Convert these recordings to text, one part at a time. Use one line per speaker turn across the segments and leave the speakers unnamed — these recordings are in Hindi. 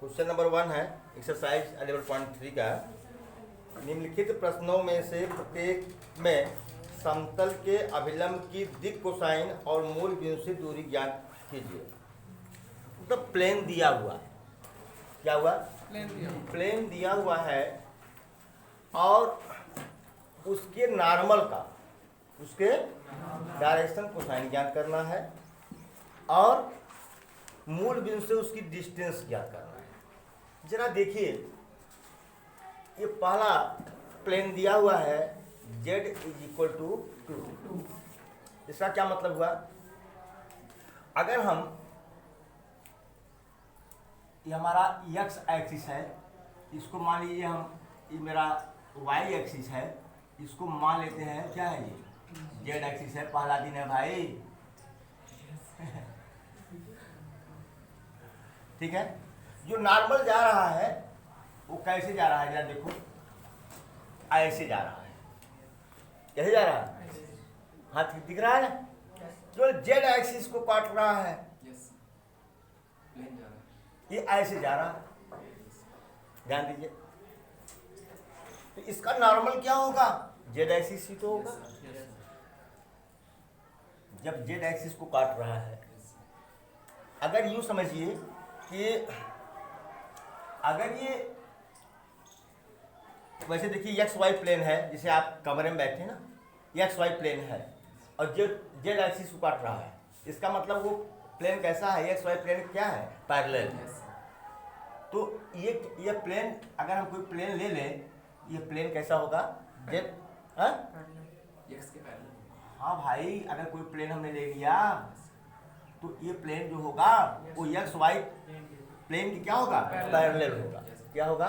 क्वेश्चन नंबर 1 है एक्सरसाइज 11.3 का। निम्नलिखित प्रश्नों में से प्रत्येक में समतल के अभिलंब की दिक् कोसाइन और मूल बिंदु से दूरी ज्ञात कीजिए। तो प्लेन दिया हुआ है, क्या हुआ? प्लेन दिया हुआ है और उसके नॉर्मल का, उसके डायरेक्शन कोसाइन ज्ञात करना है और मूल बिंदु से उसकी डिस्टेंस ज्ञात करना है। जरा देखिए, ये पहला प्लेन दिया हुआ है z = 2। इसका क्या मतलब हुआ? अगर हम, ये हमारा x एक्सिस है, इसको मान लीजिए हम, ये मेरा y एक्सिस है, इसको मान लेते हैं क्या है, ये z एक्सिस है। पहला दिन है भाई, ठीक है। जो नॉर्मल जा रहा है वो कैसे जा रहा है, जरा देखो, ऐसे जा रहा है, कैसे जा रहा है? हाँ, दिख रहा है ना? केवल जेड एक्सिस को काट रहा है, ये ऐसे जा रहा है, ध्यान दीजिए। तो इसका नॉर्मल क्या होगा? जेड एक्सिस ही तो होगा। जब जेड एक्सिस को काट रहा है, अगर यूं समझिए कि अगर ये, वैसे देखिए एक्स वाई प्लेन है, जैसे आप कमरे में बैठे ना, एक्स वाई प्लेन है और जेड एक्सिस को काट रहा है, इसका मतलब वो प्लेन कैसा है? एक्स वाई प्लेन क्या है? पैरेलल। तो ये प्लेन, अगर हम कोई प्लेन ले लें, ये प्लेन कैसा होगा? जेड, हाँ हाँ भाई, अगर कोई प्लेन हमने ले लिया तो ये प्लेन जो होगा वो एक्स वाई प्लेन की क्या होगा? पैरेलल होगा। क्या होगा?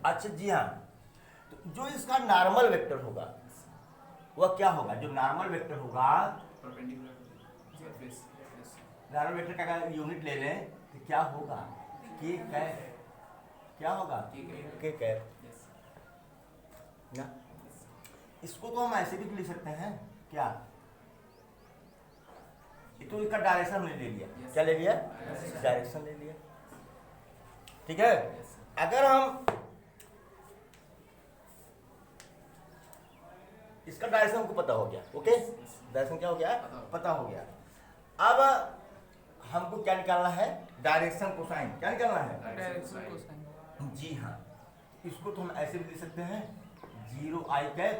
अच्छा जी हाँ। तो जो इसका नॉर्मल वेक्टर होगा वह क्या होगा? जो नॉर्मल वेक्टर होगा, नॉर्मल वेक्टर का अगर यूनिट ले लें तो क्या होगा? के कैप, क्या होगा? के कैप ना। इसको तो हम ऐसे भी लिख सकते हैं, क्या? ये तो इसका डायरेक्शन हमने ले लिया, क्या ले लिया? डायरेक्शन ले लिया, ठीक है। अगर हम इसका डायरेक्शन हमको पता हो गया, ओके, डायरेक्शन क्या हो गया? पता हो गया। अब हमको क्या निकालना है? Direction cosine. क्या निकालना है?
Direction cosine.
जी हाँ। इसको तो हम ऐसे भी लिख सकते हैं, 0 i cap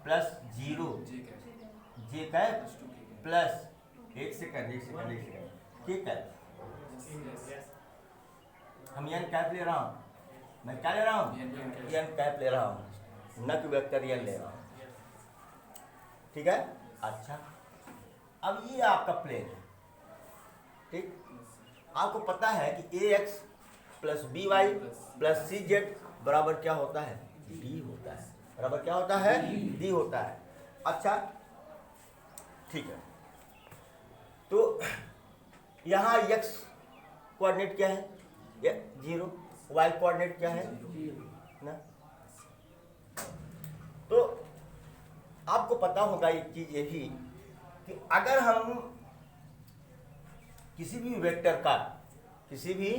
plus 0 j cap plus एक सेकंड के कैप। हम n कैप ले रहा हूँ, मैं क्या ले रहा हूँ? n कैप ले रहा हूँ, न कि वेक्टर n ले रहा हूँ, ठीक है। अच्छा, अब ये आपका प्लेन है, ठीक। आपको पता है कि ax plus by plus cz बराबर क्या होता है? d होता है। बराबर क्या होता है? d होता है। अच्छा, ठीक है। तो यहाँ x कोऑर्डिनेट क्या है? 0। y कोऑर्डिनेट क्या है ना? तो आपको पता होगा एक चीज यही कि अगर हम किसी भी वेक्टर का, किसी भी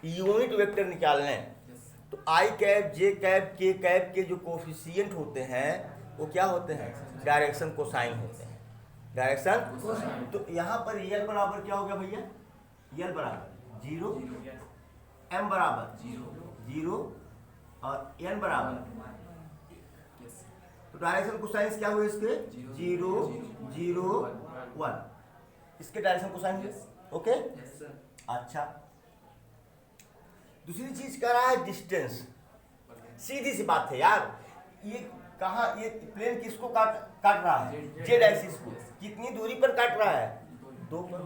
यूनिट वेक्टर निकाल लें तो आई कैप, जे कैप, के कैप के जो कोफिशिएंट होते हैं वो क्या होते हैं? डायरेक्शन कोसाइन होते हैं। डायरेक्शन। तो यहाँ पर यल बराबर क्या हो गया भैया? यल बराबर 0, m बराबर 0 और n बराबर, तो डायरेक्शन कोसाइन क्या हुए इसके? 0, 0, 1। इसके डायरेक्शन कोसाइन हुए, ओके। अच्छा, दूसरी चीज कर रहा है डिस्टेंस। सीधी सी बात है यार, ये कहाँ, ये प्लेन किसको काट रहा है? जेड एक्सिस को। कितनी दूरी पर काट रहा है? 2 पर।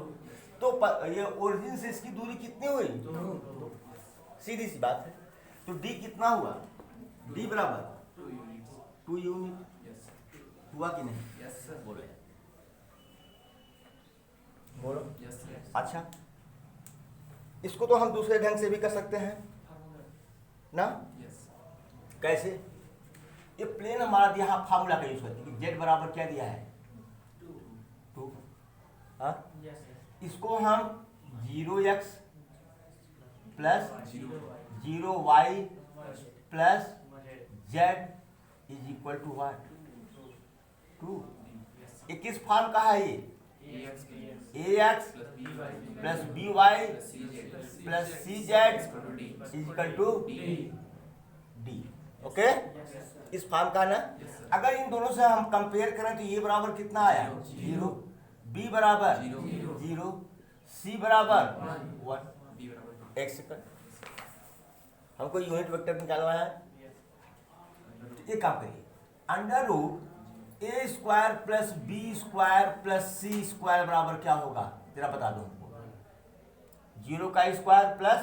तो ये ओरिजिन से इसकी दूरी कितनी हुई? 2। सीधी सी बात है। तो d कितना हुआ? d बराबर 2 यूनिट। हुआ कि नहीं? बोले, बोलो। अच्छा, इसको तो हम दूसरे ढंग से भी कर सकते हैं ना। कैसे? ये प्लेन हमारा यहाँ फार्मूला का यूज करते हैं, जेड बराबर क्या दिया है? 2। हाँ, इसको हम 0x plus 0y plus z is equal to what 2। ये किस फॉर्म का है? ये ax plus by plus cz is equal to d। Okay, इस फॉर्म का ना। अगर इन दोनों से हम कंपेयर करें तो ये बराबर कितना आया? 0, b बराबर 0, c बराबर 1। एक सेकंड, हमको यूनिट वेक्टर निकालना है। ये काम करिए, under root A square plus B square plus C square बराबर क्या होगा? तेरा बता दो हमको। 0 का स्क्वायर प्लस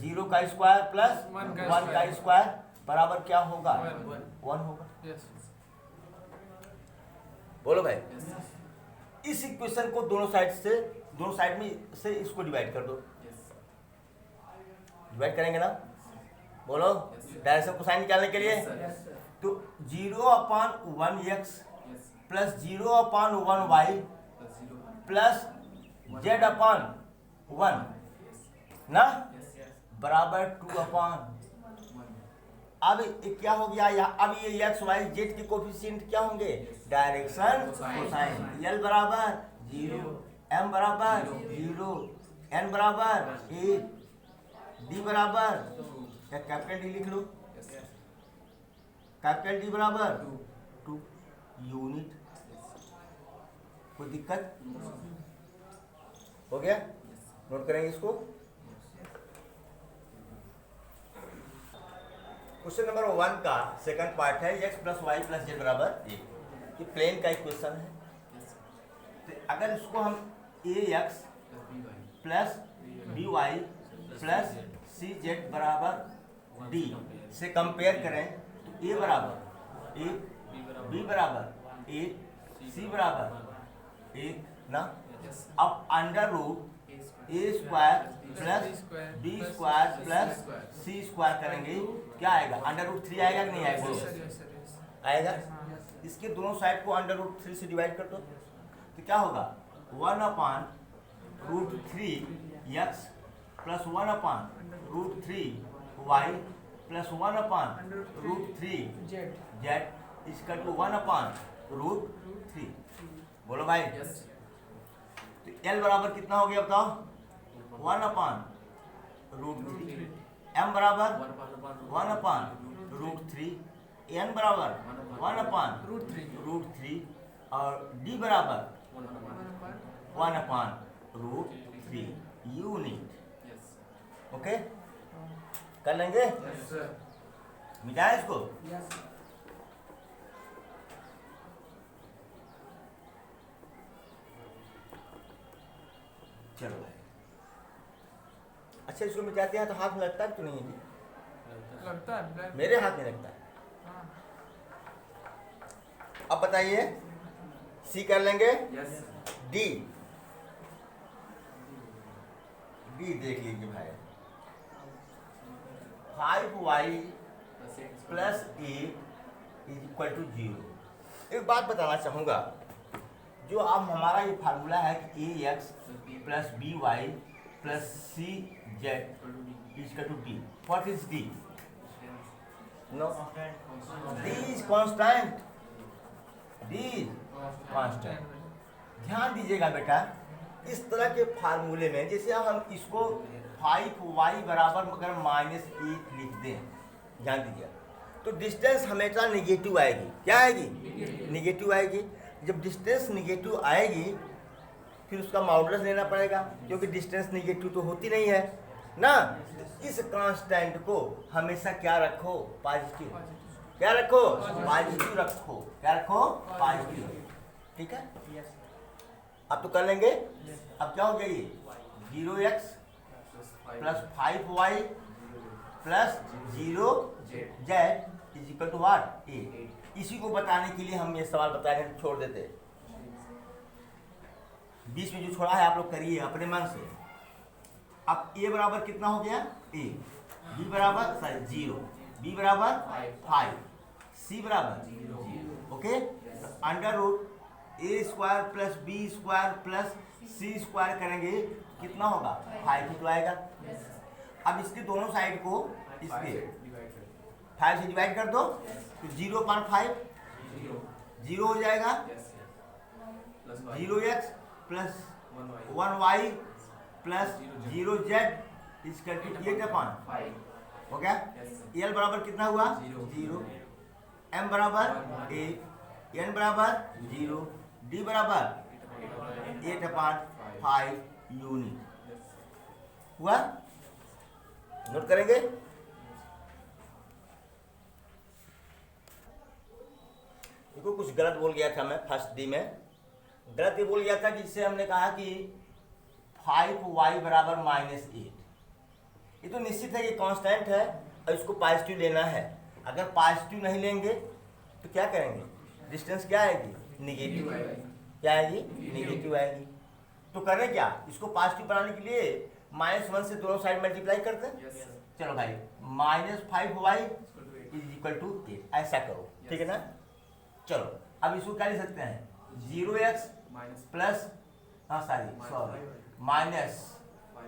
0 का स्क्वायर प्लस 1 का स्क्वायर बराबर क्या होगा? 1 होगा। बोलो भाई। इस इक्वेशन को दोनों साइड में से इसको डिवाइड कर दो। डिवाइड करेंगे ना? बोलो, डायरेक्शन कोसाइन निकालने के लिए। तो 0/1x plus 0/1y plus z/1 ना बराबर 2/1। अब क्या हो गया यहाँ? अब ये एक्स वाई जेड के कोफिशिएंट क्या होंगे? Direction cosine. एल बराबर 0, एम बराबर 0, एन बराबर 1, डी बराबर कैपिटल डी लिख लो, कैपिटल डी बराबर 2 यूनिट। कोई दिक्कत हो गया? नोट करेंगे इसको। क्वेश्चन नंबर 1 का सेकंड पार्ट है, x plus Y plus Z बराबर 1। ये प्लेन का इक्वेशन है। तो अगर इसको हम ax plus by plus cz बराबर d से कंपेयर करें तो a बराबर 1, b बराबर 1, c बराबर 1 ना। अब under root A square plus B square plus C square करेंगे, क्या आएगा? अंडर रूट 3 आएगा कि नहीं आएगा? आएगा। इसके दोनों साइड को अंडर रूट 3 से डिवाइड कर दो तो क्या होगा? 1/√3x plus 1/√3y plus 1/√3z equal to 1/√3। बोलो भाई। तो L बराबर कितना हो गया बताओ? 1/√3, M बराबर 1/√3, N बराबर 1/√3 और D बराबर 1/√3 यूनिट। ओके, कर लेंगे? मिटाए इसको। चलो भाई। अच्छा, इसको मिटाते हैं तो हाथ में लगता है तो नहीं?
लगता है।
मेरे हाथ में लगता है। अब बताइए, सी कर लेंगे। डी देख लीजिए भाई। 5y plus 8 is equal to 0। एक बात बताना चाहूँगा, जो अब हमारा ये फार्मूला है कि ax plus by plus cz equal to d। What is d? No, d is constant. d is constant. ध्यान दीजिएगा बेटा, इस तरह के फार्मूले में जैसे हम इसको 5y बराबर अगर -8 लिख दें, ध्यान दीजिए, तो डिस्टेंस हमेशा निगेटिव आएगी। क्या आएगी? निगेटिव आएगी। जब डिस्टेंस निगेटिव आएगी फिर उसका मॉडुलस लेना पड़ेगा, क्योंकि डिस्टेंस निगेटिव तो होती नहीं है ना। इस कांस्टेंट को हमेशा क्या रखो? पॉजिटिव। क्या रखो? पॉजिटिव रखो। क्या रखो? पॉजिटिव। ठीक है, अब तो कर लेंगे। अब क्या हो गया? ये 0x plus 5y plus 0z is equal to what? 8। इसी को बताने के लिए हम ये सवाल बताने छोड़ देते। बीच में जो छोड़ा है आप लोग करिए अपने मन से। अब a बराबर कितना हो गया? a, b बराबर 0, b बराबर 5, c बराबर 0। Okay, under root A square plus B square plus C square करेंगे कितना होगा 5 ही तो आएगा। अब इसके दोनों साइड को इसके 5 से डिवाइड कर दो तो 0/5 जीरो हो जाएगा। 0x plus 1y plus 0z इसका 8/5 हो गया। एल बराबर कितना हुआ 0, एम बराबर 8, एन बराबर 0, डी बराबर 8/5 यूनिट हुआ। नोट करेंगे। देखो कुछ गलत बोल गया था मैं फर्स्ट डी में। गलत ये बोल गया था कि जिससे हमने कहा कि 5y बराबर -8। ये तो निश्चित है कि कांस्टेंट है और इसको पॉजिटिव लेना है। अगर पॉजिटिव नहीं लेंगे तो क्या करेंगे, डिस्टेंस क्या आएगी निगेटिव। क्या आएगी निगेटिव आएगी। तो करें क्या, इसको पॉजिटिव बनाने के लिए -1 से दोनों साइड मल्टीप्लाई करते हैं। चलो भाई -5y = 8 ऐसा करो, ठीक है ना। चलो अब इसको क्या लिख सकते हैं 0x प्लस माइनस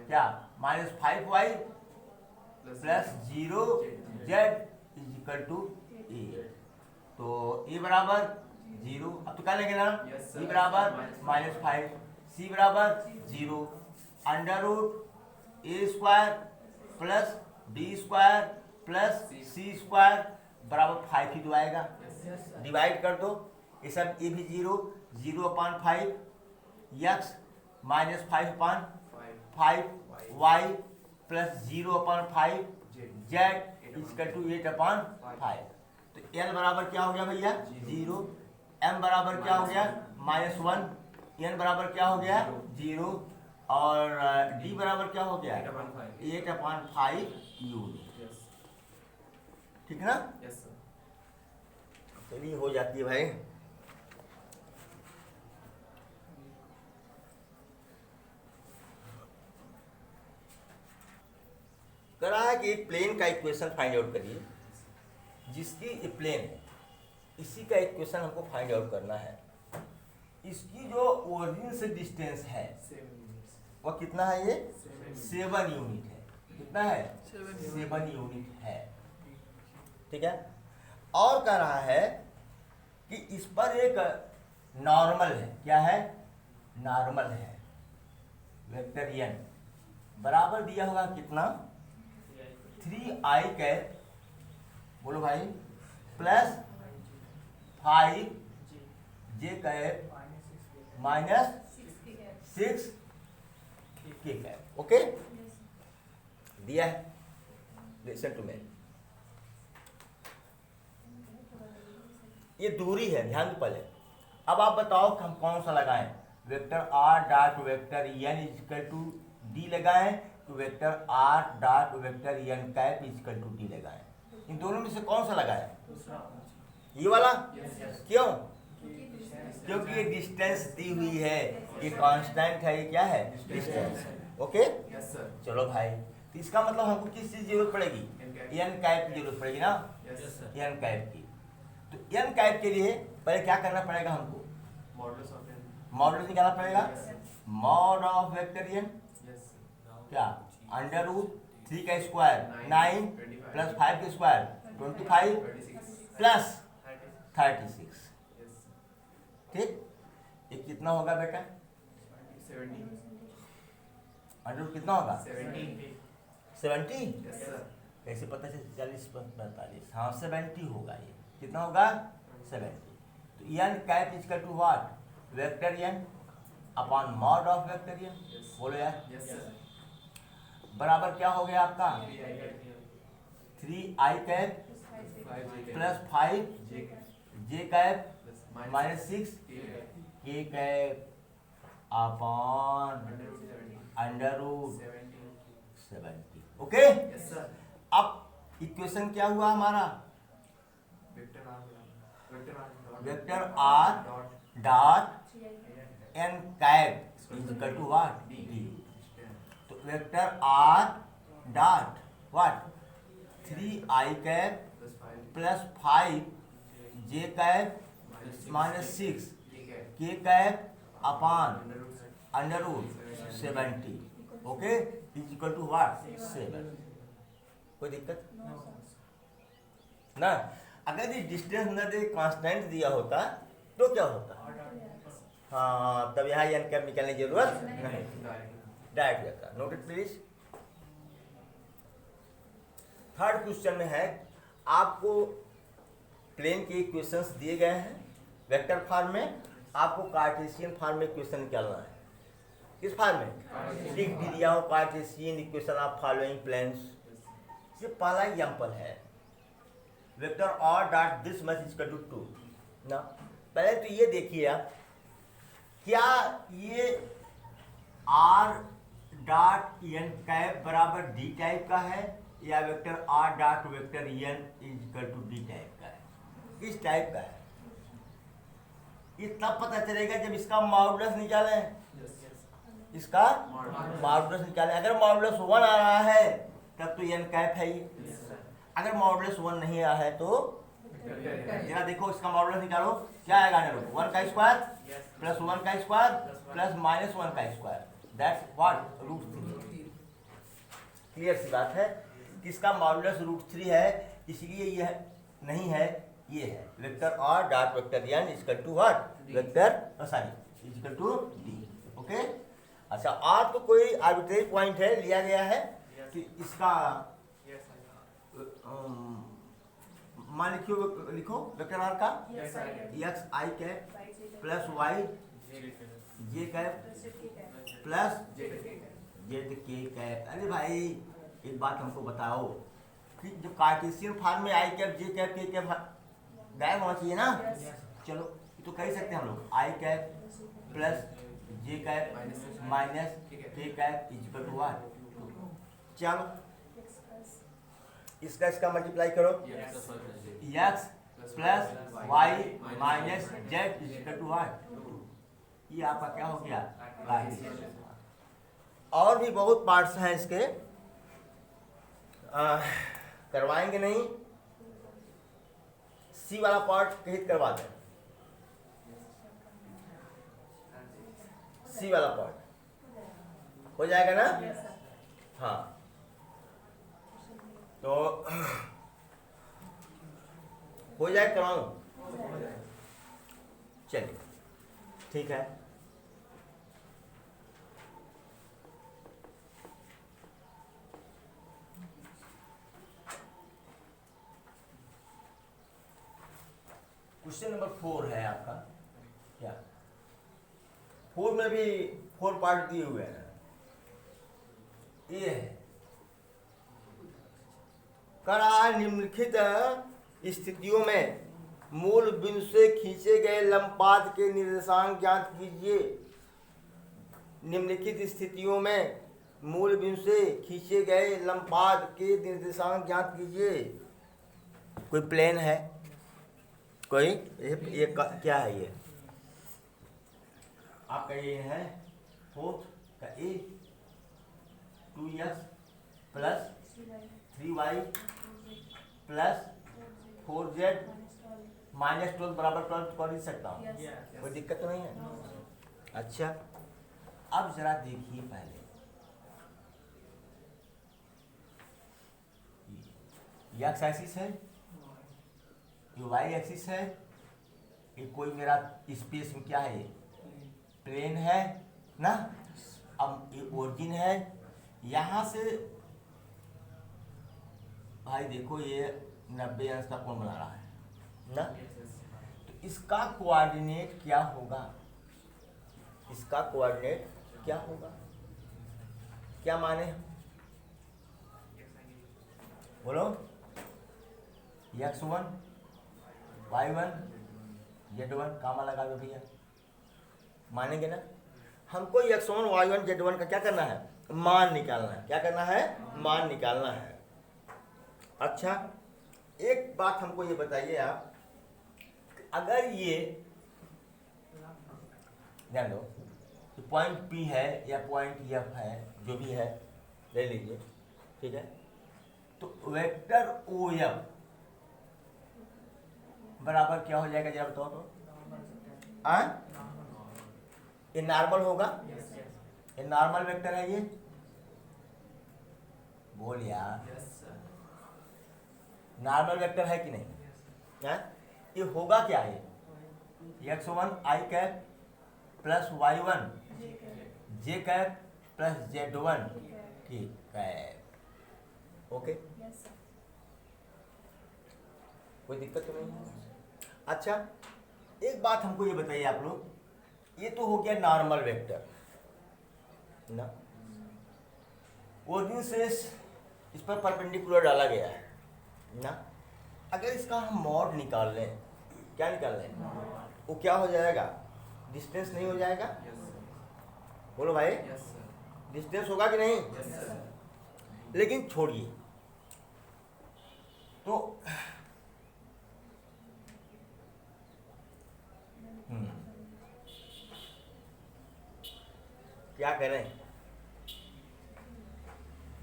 क्या -5y प्लस 0z = 8। तो ए बराबर 0। अब तो क्या लेंगे ना e बराबर -5, c बराबर 0, √a square plus b square plus c square बराबर 5 ही तो आएगा। डिवाइड कर दो ये सब, ए भी 0, 0/5 x -5/5 y प्लस 0/5 z = 8/5। तो l बराबर क्या हो गया भैया 0, m बराबर क्या हो गया -1, n बराबर क्या हो गया 0 और d बराबर क्या हो गया 8/5 यूनिट। ठीक है ना। चलिए हो जाती है भाई। कह रहा है कि एक प्लेन का इक्वेशन फाइंड आउट करिए जिसकी प्लेन है, इसी का इक्वेशन हमको फाइंड आउट करना है। इसकी जो ओरिजिन से डिस्टेंस है वह कितना है, ये 7 यूनिट है। कितना है 7 यूनिट है। ठीक है। और कह रहा है कि इस पर एक नॉर्मल है। क्या है नॉर्मल है। वेक्टर n बराबर दिया होगा कितना 3i कैप, बोलो भाई, plus 5j cap -6k cap. Okay दिया है। Listen to me. ये दूरी है, ध्यान दो पहले। अब आप बताओ कि हम कौन सा लगाएं, vector r dot vector n = d लगाएं तो vector r dot vector n cap = d लगाएं। इन दोनों में से कौन सा लगाएं, ये वाला। क्यों, क्योंकि ये डिस्टेंस दी हुई है, ये कांस्टेंट है। ये क्या है डिस्टेंस। ओके चलो भाई, तो इसका मतलब हमको किस चीज की जरूरत पड़ेगी, n कैप की जरूरत पड़ेगी ना, n कैप की। तो n कैप के लिए पहले क्या करना पड़ेगा हमको, मॉडुलस निकालना पड़ेगा। मॉड ऑफ वेक्टर n क्या √3 का स्क्वायर 9 प्लस 5 का स्क्वायर 25 प्लस 36। ठीक, ये कितना होगा बेटा, √ कितना होगा 70। कैसे पता चले 40 45, हाँ 70 होगा। ये कितना होगा 70। तो n cap = what, vector n upon mod of vector n। बोलो यार बराबर क्या हो गया आपका 3i cap plus 5j cap -6k cap upon √70। Okay अब इक्वेशन क्या हुआ हमारा, vector r dot n cap = what d। तो vector r dot what 3i cap plus 5j cap -6k K cap upon under root 70, okay, is equal to what 7। कोई दिक्कत ना? अगर ये डिस्टेंस न दे कांस्टेंट दिया होता तो क्या होता? हाँ, तब यहाँ एन कैप निकालने की जरूरत नहीं, डायरेक्ट जाता। Noted please. थर्ड क्वेश्चन में है, आपको प्लेन के इक्वेशंस दिए गए हैं वेक्टर फॉर्म में, आपको कार्टेशियन फॉर्म में इक्वेशन निकालना है। किस फॉर्म में? लिख भी दिया हो Cartesian equation of following planes. ये पहला एग्जांपल है, vector R dot this much is equal to 2 ना। पहले तो ये देखिए आप, क्या ये आर डॉट एन कैप बराबर डी टाइप का है या vector R dot vector N is equal to D type का है? किस टाइप का है ये तब पता चलेगा जब इसका मॉडुलस निकालें। इसका मॉडुलस निकालें। अगर मॉडुलस 1 आ रहा है तब तो एन कैप है ये। अगर मॉडुलस 1 नहीं आया है तो जरा देखो, इसका मॉडुलस निकालो, क्या आएगा? 1 का स्क्वायर प्लस 1 का स्क्वायर प्लस माइनस 1 का स्क्वायर, दैट्स व्हाट √3। क्लियर सी बात है कि इसका मॉडुलस √3 है, इसलिए यह नहीं है, ये है vector R dot vector N is equal to what vector sorry is equal to D. Okay, अच्छा, आर तो कोई आर्बिट्रेरी पॉइंट है, लिया गया है कि इसका मान लिखो वेक्टर आर का एक्स आई कैप प्लस वाई जे कैप प्लस जेड के कैप। अरे भाई एक बात हमको बताओ कि जो कार्टेशियन फॉर्म में आई कैप जे कैप के कैप गायब होना चाहिए ना। चलो तो कह सकते हैं हम लोग I cap plus J cap minus K cap is equal to what. चलो इसका मल्टीप्लाई करो, X plus Y minus Z is equal to what. ये आपका क्या हो गया? और भी बहुत पार्ट्स हैं इसके, करवाएंगे नहीं, सी वाला पार्ट कहीं करवा दें। सी वाला पार्ट हो जाएगा ना? हाँ, तो हो जाए, कराऊं? चलिए ठीक है। क्वेश्चन नंबर 4 है आपका। क्या 4 में भी 4 पार्ट दिए हुए हैं। ये है, करा निम्नलिखित स्थितियों में मूल बिंदु से खींचे गए लंबपाद के निर्देशांक ज्ञात कीजिए। निम्नलिखित स्थितियों में मूल बिंदु से खींचे गए लंबपाद के निर्देशांक ज्ञात कीजिए। कोई प्लेन है, कोई ये क्या है? ये आपका ये है 4 का ए 2x plus 3y plus 4z minus 12 बराबर 12 कर ही सकता हूँ। कोई दिक्कत तो नहीं है? अच्छा, अब जरा देखिए, पहले ये एक्स एक्सिस है, ये वाई एक्सिस है, ये कोई मेरा स्पेस में क्या है? ये प्लेन है ना। अब ये ओरिजिन है, यहाँ से भाई देखो ये 90 अंश का कोण बना रहा है ना। तो इसका कोऑर्डिनेट क्या होगा? इसका कोऑर्डिनेट क्या होगा? क्या माने? बोलो। x1 y1 z1 कामा लगा दो भैया, मानेंगे ना? हमको x1 y1 z1 का क्या करना है? मान निकालना है। क्या करना है? मान निकालना है। अच्छा, एक बात हमको ये बताइए आप, अगर ये ध्यान दो, पॉइंट P है या पॉइंट F है, जो भी है ले लीजिए, ठीक है। तो वेक्टर OF बराबर क्या हो जाएगा, जरा बताओ तो। ये नॉर्मल होगा, ये नॉर्मल वेक्टर है ये, बोल यार, नॉर्मल वेक्टर है कि नहीं है? ये होगा क्या है? x1 i cap plus y1 j cap plus z1 k cap. Okay, कोई दिक्कत तो नहीं है? अच्छा, एक बात हमको ये बताइए आप लोग, ये तो हो गया नॉर्मल वेक्टर ना, ओरिजिन से इस पर परपेंडिकुलर डाला गया है ना। अगर इसका हम मॉड निकाल लें, क्या निकाल लें, वो क्या हो जाएगा? डिस्टेंस नहीं हो जाएगा? बोलो भाई, डिस्टेंस होगा कि नहीं? लेकिन छोड़िए, तो क्या करें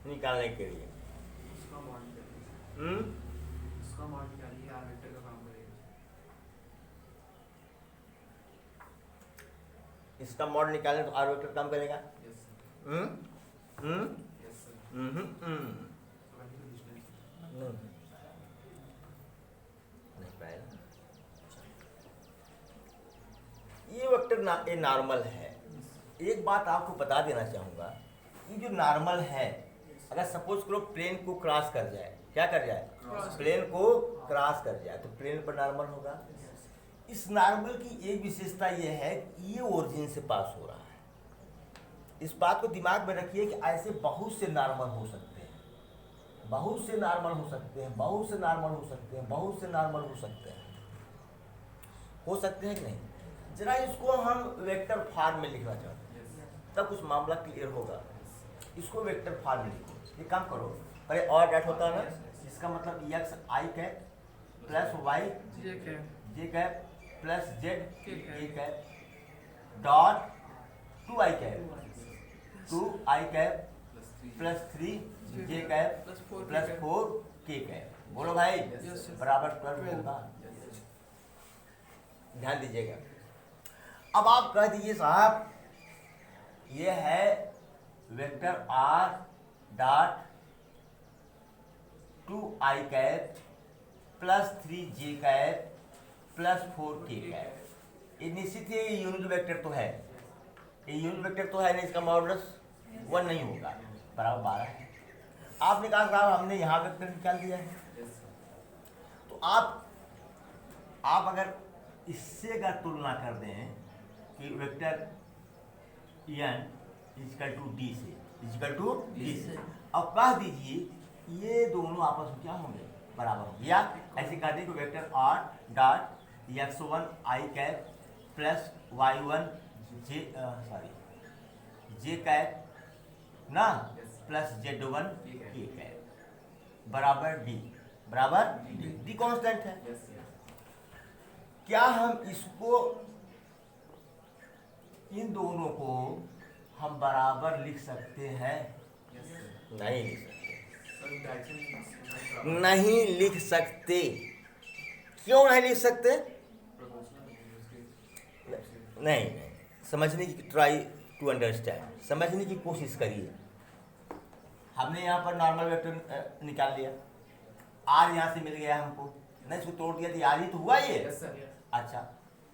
निकालने के लिए? इसका मॉड निकालने तो आर वेक्टर काम करेगा। नहीं पाएगा। ये वेक्टर ये नॉर्मल है। एक बात आपको बता देना चाहूंगा, ये जो नॉर्मल है, अगर सपोज करो प्लेन को क्रॉस कर जाए, क्या कर जाए? प्लेन को क्रॉस कर जाए तो प्लेन पर नॉर्मल होगा। इस नॉर्मल की एक विशेषता ये है कि ये ओरिजिन से पास हो रहा है। इस बात को दिमाग में रखिए कि ऐसे बहुत से नॉर्मल हो सकते हैं, बहुत से नॉर्मल हो सकते हैं, बहुत से नॉर्मल हो सकते हैं, बहुत से नॉर्मल हो सकते हैं, हो सकते हैं कि नहीं? जरा इसको हम वेक्टर फॉर्म में लिखना चाहते हैं, तब कुछ मामला क्लियर होगा। इसको वेक्टर फॉर्म में लिखो। ये काम करो, पहले और डॉट होता है ना, इसका मतलब एक्स आई कैप प्लस वाई जे कैप प्लस जेड के cap dot 2i cap 2i cap plus 3 जे कैप प्लस 4 के कैप। बोलो भाई, बराबर 12 होगा। ध्यान दीजिएगा। अब आप कह दीजिए साहब, ये है vector R dot 2i cap plus 3j cap plus 4k cap. ये निश्चित है, ये यूनिट वेक्टर तो है, ये यूनिट वेक्टर तो है नहीं, इसका मॉडुलस 1 नहीं होगा, बराबर 12 है। आपने कहा साहब हमने यहाँ वेक्टर निकाल दिया है, तो आप अगर इससे अगर तुलना कर दें कि vector n equal to D से, इजिकल टू डी से, अब कह दीजिए ये दोनों आपस में क्या होंगे? बराबर होंगे। या ऐसे कह दें कि vector r dot x1 i cap plus y1 J cap ना प्लस z1 k कैप बराबर d, बराबर डी कांस्टेंट है। क्या हम इसको, इन दोनों को हम बराबर लिख सकते हैं? नहीं लिख सकते, नहीं लिख सकते। क्यों नहीं लिख सकते? नहीं, समझने की ट्राई टू अंडरस्टैंड, समझने की कोशिश करिए। हमने यहाँ पर नॉर्मल वेक्टर निकाल लिया, आर यहाँ से मिल गया हमको, नहीं इसको तोड़ दिया तो आर ही तो हुआ ये। अच्छा,